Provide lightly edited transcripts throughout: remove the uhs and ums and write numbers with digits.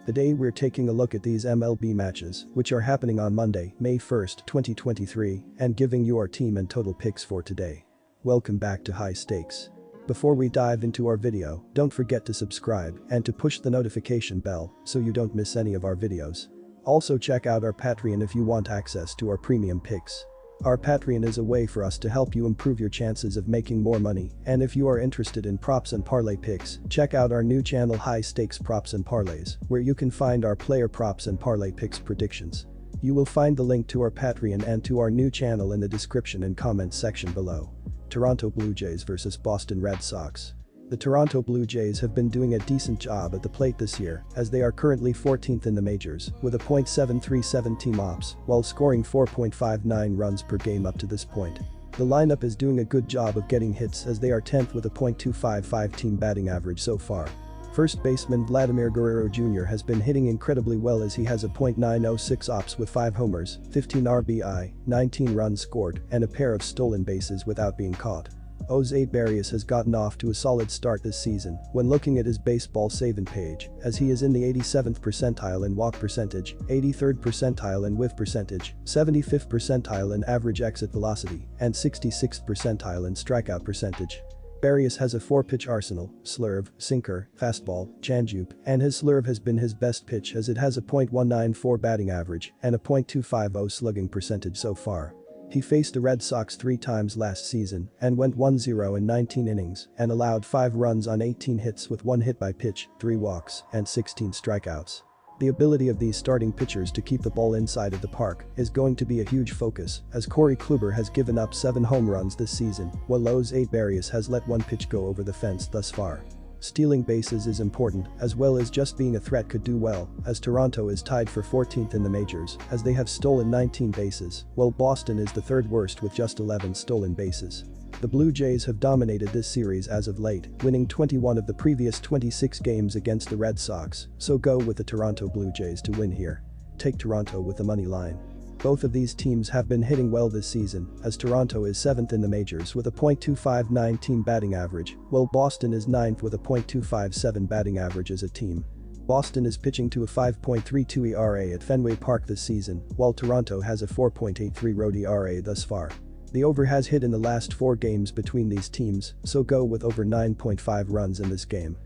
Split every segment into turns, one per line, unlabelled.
Today we're taking a look at these MLB matches, which are happening on Monday, May 1st, 2023, and giving you our team and total picks for today. Welcome back to High Stakes. Before we dive into our video, don't forget to subscribe and to push the notification bell so you don't miss any of our videos. Also check out our Patreon if you want access to our premium picks. Our Patreon is a way for us to help you improve your chances of making more money, and if you are interested in props and parlay picks, check out our new channel High Stakes Props and Parlays, where you can find our player props and parlay picks predictions. You will find the link to our Patreon and to our new channel in the description and comments section below. Toronto Blue Jays vs Boston Red Sox. The Toronto Blue Jays have been doing a decent job at the plate this year, as they are currently 14th in the majors, with a .737 team ops, while scoring 4.59 runs per game up to this point. The lineup is doing a good job of getting hits as they are 10th with a .255 team batting average so far. First baseman Vladimir Guerrero Jr. has been hitting incredibly well as he has a .906 ops with 5 homers, 15 RBI, 19 runs scored, and a pair of stolen bases without being caught. Jose Barrios has gotten off to a solid start this season when looking at his baseball saving page, as he is in the 87th percentile in walk percentage, 83rd percentile in whiff percentage, 75th percentile in average exit velocity, and 66th percentile in strikeout percentage. Barrios has a 4-pitch arsenal: slurve, sinker, fastball, changeup, and his slurve has been his best pitch as it has a .194 batting average and a .250 slugging percentage so far. He faced the Red Sox 3 times last season and went 1-0 in 19 innings and allowed 5 runs on 18 hits with 1 hit by pitch, 3 walks, and 16 strikeouts. The ability of these starting pitchers to keep the ball inside of the park is going to be a huge focus, as Corey Kluber has given up 7 home runs this season, while Jose Barrios has let 1 pitch go over the fence thus far. Stealing bases is important, as well as just being a threat could do well, as Toronto is tied for 14th in the majors, as they have stolen 19 bases, while Boston is the 3rd worst with just 11 stolen bases. The Blue Jays have dominated this series as of late, winning 21 of the previous 26 games against the Red Sox, so go with the Toronto Blue Jays to win here. Take Toronto with the money line. Both of these teams have been hitting well this season, as Toronto is 7th in the majors with a .259 team batting average, while Boston is 9th with a .257 batting average as a team. Boston is pitching to a 5.32 ERA at Fenway Park this season, while Toronto has a 4.83 road ERA thus far. The over has hit in the last 4 games between these teams, so go with over 9.5 runs in this game.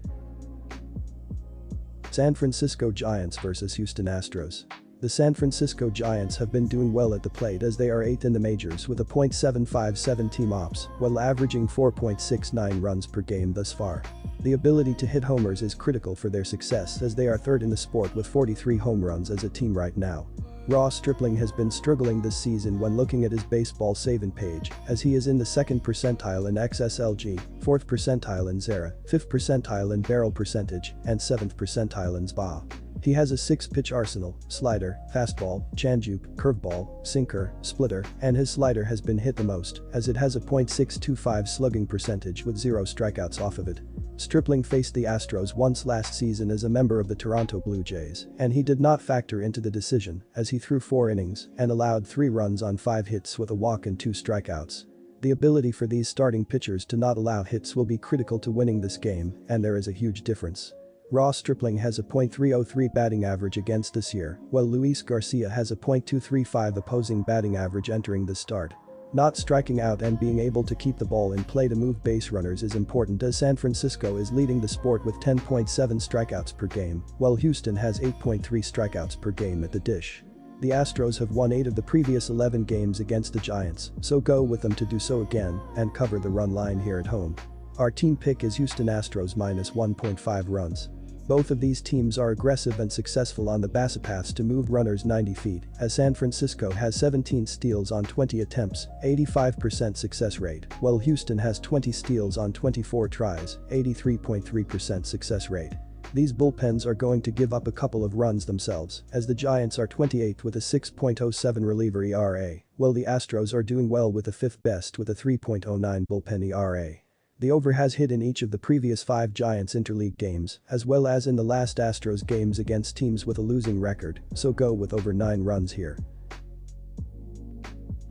San Francisco Giants vs Houston Astros. The San Francisco Giants have been doing well at the plate as they are 8th in the majors with a .757 team ops, while averaging 4.69 runs per game thus far. The ability to hit homers is critical for their success as they are 3rd in the sport with 43 home runs as a team right now. Ross Stripling has been struggling this season when looking at his baseball saving page, as he is in the 2nd percentile in XSLG, 4th percentile in ZERA, 5th percentile in barrel percentage, and 7th percentile in SBA. He has a 6-pitch arsenal: slider, fastball, changeup, curveball, sinker, splitter, and his slider has been hit the most, as it has a .625 slugging percentage with 0 strikeouts off of it. Stripling faced the Astros once last season as a member of the Toronto Blue Jays, and he did not factor into the decision as he threw 4 innings and allowed 3 runs on 5 hits with a walk and 2 strikeouts. The ability for these starting pitchers to not allow hits will be critical to winning this game, and there is a huge difference. Ross Stripling has a .303 batting average against this year, while Luis Garcia has a .235 opposing batting average entering the start. Not striking out and being able to keep the ball in play to move base runners is important, as San Francisco is leading the sport with 10.7 strikeouts per game, while Houston has 8.3 strikeouts per game at the dish. The Astros have won 8 of the previous 11 games against the Giants, so go with them to do so again and cover the run line here at home. Our team pick is Houston Astros minus 1.5 runs. Both of these teams are aggressive and successful on the base paths to move runners 90 feet, as San Francisco has 17 steals on 20 attempts, 85% success rate, while Houston has 20 steals on 24 tries, 83.3% success rate. These bullpens are going to give up a couple of runs themselves, as the Giants are 28th with a 6.07 reliever ERA, while the Astros are doing well with the 5th best with a 3.09 bullpen ERA. The over has hit in each of the previous 5 Giants interleague games, as well as in the last Astros games against teams with a losing record, so go with over 9 runs here.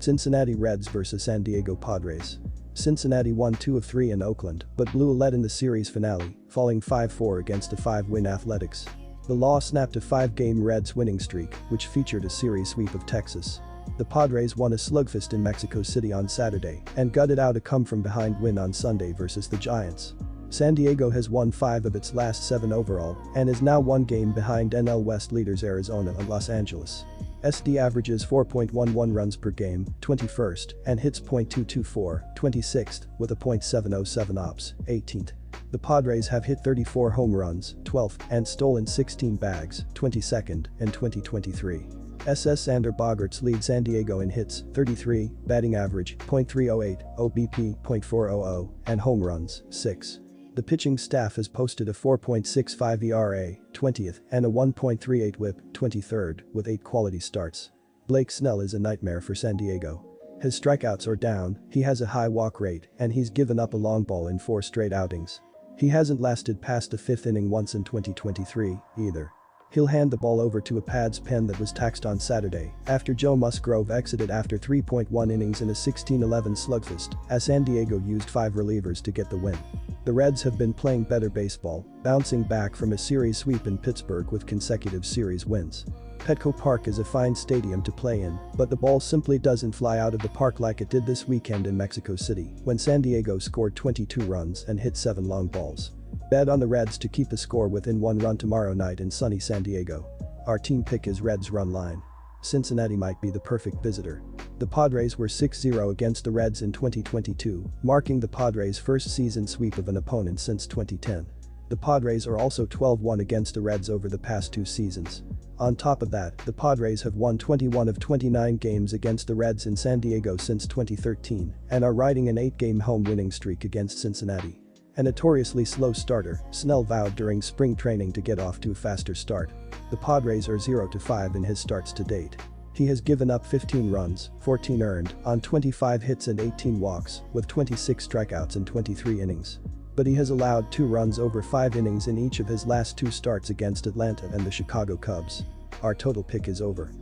Cincinnati Reds vs San Diego Padres. Cincinnati won 2 of 3 in Oakland, but blew a lead in the series finale, falling 5-4 against a 5-win Athletics. The Law snapped a 5-game Reds winning streak, which featured a series sweep of Texas. The Padres won a slugfest in Mexico City on Saturday and gutted out a come-from-behind win on Sunday versus the Giants. San Diego has won 5 of its last 7 overall and is now 1 game behind NL West leaders Arizona and Los Angeles. SD averages 4.11 runs per game, 21st, and hits .224, 26th, with a .707 ops, 18th. The Padres have hit 34 home runs, 12th, and stolen 16 bags, 22nd, in 2023. Xander Bogaerts leads San Diego in hits, 33, batting average, .308, OBP, .400, and home runs, 6. The pitching staff has posted a 4.65 ERA, 20th, and a 1.38 WHIP, 23rd, with 8 quality starts. Blake Snell is a nightmare for San Diego. His strikeouts are down, he has a high walk rate, and he's given up a long ball in 4 straight outings. He hasn't lasted past the 5th inning once in 2023, either. He'll hand the ball over to a Pad's pen that was taxed on Saturday after Joe Musgrove exited after 3.1 innings in a 16-11 slugfest as San Diego used 5 relievers to get the win. The Reds have been playing better baseball, bouncing back from a series sweep in Pittsburgh with consecutive series wins. Petco Park is a fine stadium to play in, but the ball simply doesn't fly out of the park like it did this weekend in Mexico City when San Diego scored 22 runs and hit 7 long balls. Bet on the Reds to keep the score within 1 run tomorrow night in sunny San Diego. Our team pick is Reds run line. Cincinnati might be the perfect visitor. The Padres were 6-0 against the Reds in 2022, marking the Padres' first season sweep of an opponent since 2010. The Padres are also 12-1 against the Reds over the past 2 seasons. On top of that, the Padres have won 21 of 29 games against the Reds in San Diego since 2013 and are riding an 8-game home winning streak against Cincinnati. A notoriously slow starter, Snell vowed during spring training to get off to a faster start. The Padres are 0-5 in his starts to date. He has given up 15 runs, 14 earned, on 25 hits and 18 walks, with 26 strikeouts in 23 innings. But he has allowed 2 runs over 5 innings in each of his last 2 starts against Atlanta and the Chicago Cubs. Our total pick is over.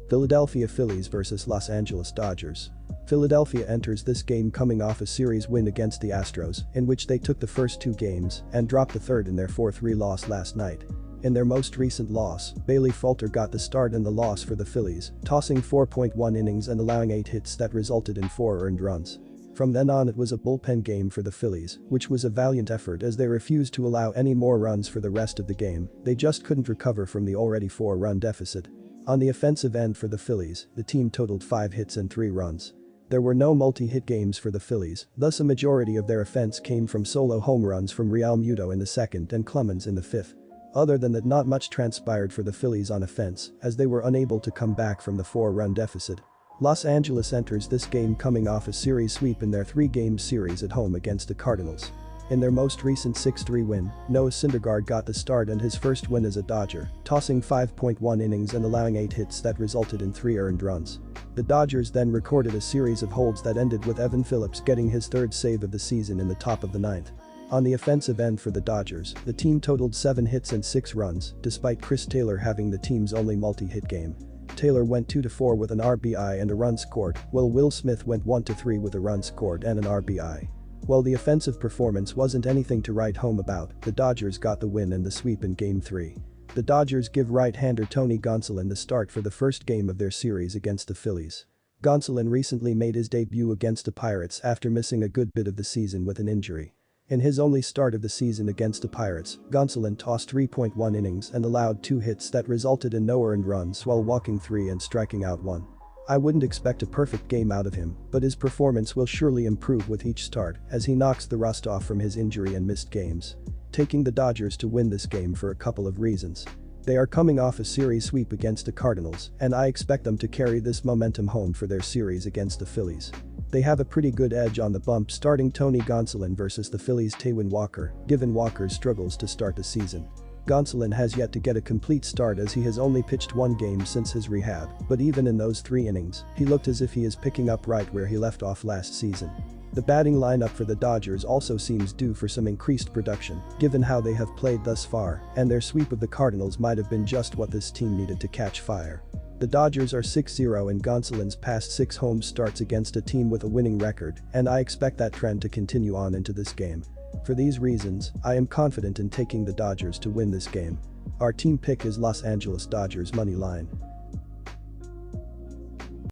Philadelphia Phillies vs Los Angeles Dodgers. Philadelphia enters this game coming off a series win against the Astros, in which they took the first 2 games and dropped the third in their 4-3 loss last night. In their most recent loss, Bailey Falter got the start in the loss for the Phillies, tossing 4.1 innings and allowing 8 hits that resulted in 4 earned runs. From then on it was a bullpen game for the Phillies, which was a valiant effort as they refused to allow any more runs for the rest of the game. They just couldn't recover from the already 4-run deficit. On the offensive end for the Phillies, the team totaled 5 hits and 3 runs. There were no multi-hit games for the Phillies, thus a majority of their offense came from solo home runs from Real Muto in the 2nd and Clemens in the 5th. Other than that, not much transpired for the Phillies on offense, as they were unable to come back from the 4-run deficit. Los Angeles enters this game coming off a series sweep in their 3-game series at home against the Cardinals. In their most recent 6-3 win, Noah Syndergaard got the start and his first win as a Dodger, tossing 5.1 innings and allowing 8 hits that resulted in 3 earned runs. The Dodgers then recorded a series of holds that ended with Evan Phillips getting his 3rd save of the season in the top of the 9th. On the offensive end for the Dodgers, the team totaled 7 hits and 6 runs, despite Chris Taylor having the team's only multi-hit game. Taylor went 2-4 with an RBI and a run scored, while Will Smith went 1-3 with a run scored and an RBI. While the offensive performance wasn't anything to write home about, the Dodgers got the win in the sweep in Game 3. The Dodgers give right-hander Tony Gonsolin the start for the first game of their series against the Phillies. Gonsolin recently made his debut against the Pirates after missing a good bit of the season with an injury. In his only start of the season against the Pirates, Gonsolin tossed 3.1 innings and allowed 2 hits that resulted in no earned runs while walking 3 and striking out 1. I wouldn't expect a perfect game out of him, but his performance will surely improve with each start as he knocks the rust off from his injury and missed games. Taking the Dodgers to win this game for a couple of reasons. They are coming off a series sweep against the Cardinals, and I expect them to carry this momentum home for their series against the Phillies. They have a pretty good edge on the bump starting Tony Gonsolin versus the Phillies' Taijuan Walker, given Walker's struggles to start the season. Gonsolin has yet to get a complete start as he has only pitched 1 game since his rehab, but even in those 3 innings, he looked as if he is picking up right where he left off last season. The batting lineup for the Dodgers also seems due for some increased production, given how they have played thus far, and their sweep of the Cardinals might have been just what this team needed to catch fire. The Dodgers are 6-0 in Gonsolin's past 6 home starts against a team with a winning record, and I expect that trend to continue on into this game. For these reasons, I am confident in taking the Dodgers to win this game. Our team pick is Los Angeles Dodgers money line.